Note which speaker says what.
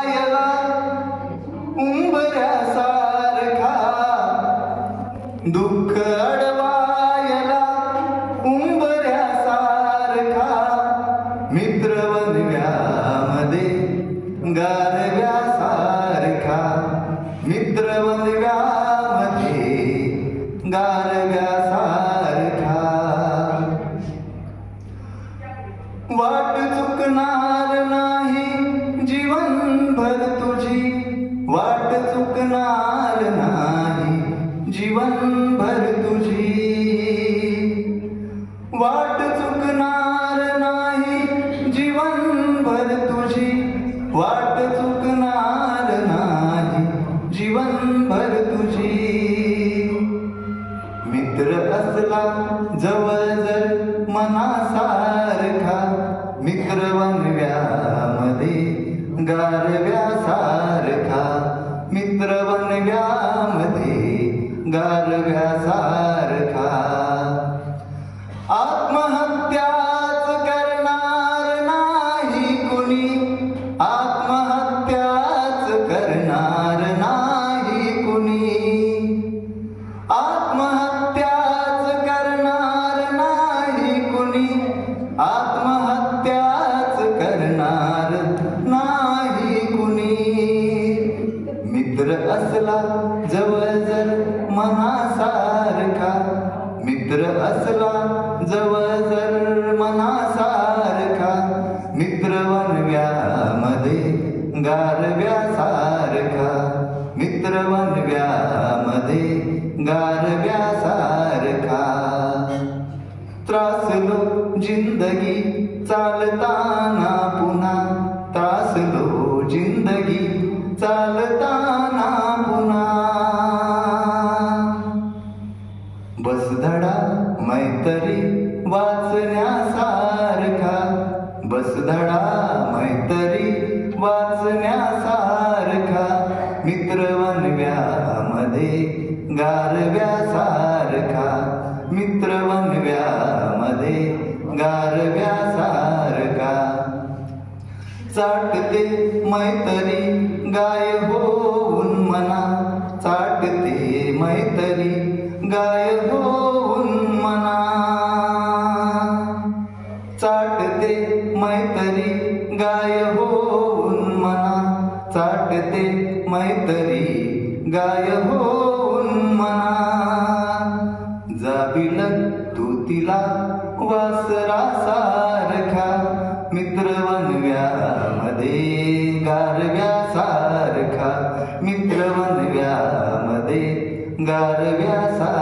Speaker 1: अडवायला उंबऱ्यासारखा, दुःख अडवायला उंबऱ्यासारखा, मित्र वनव्यामध्ये गारव्यासारखा, मित्र वनव्यामध्ये गारव्यासारखा. वाट चुकणार नाही जीवनभर तुझी, वाट चुकणार नाही जीवनभर तुझी, वाट चुकणार नाही जीवनभर तुझी, वाट चुकणार नाही जीवनभर तुझी. मित्र असला जवळ जर मनासारखा, मित्र वनव्यामध्ये गारव्यासारखा, मित्र वनव्यामध्ये गारव्यासारखा. आत्महत्याच करणार नाही कुणी, आत्महत्याच करणार नाही कुणी, आत्महत्याच करणार नाही कुणी, आत्महत्याच करणार नाही कुणी. मित्र असला जवळ जर मनासारखा, मित्र असला जवळ जर मनासारखा, मित्र वनव्यामध्ये गारव्यासारखा, मित्र वनव्यामध्ये गारव्यासारखा. त्रासलो जिंदगी चालताना पुन्हा, त्रासलो जिंदगी चालताना पुन्हा, बसधडा मैत्री वाचण्यासारखा, बसधडा मैत्री वाचण्यासारखा, मित्र वनव्यामध्ये गारव्यासारखा, मित्र वनव्यामध्ये गारव्यासारखा. चाटते मैत्री गाय होऊन मना, चाटते मैत्री गाय होऊन मना, चाटते मैत्री गाय होऊन मना, चाटते मैत्री गाय होऊन मना. जाबिलक तू तिला वासरासारखा, मित्र वनव्यामध्ये गारव्यासारखा, मित्र वनव्यामध्ये गारव्यासारखा.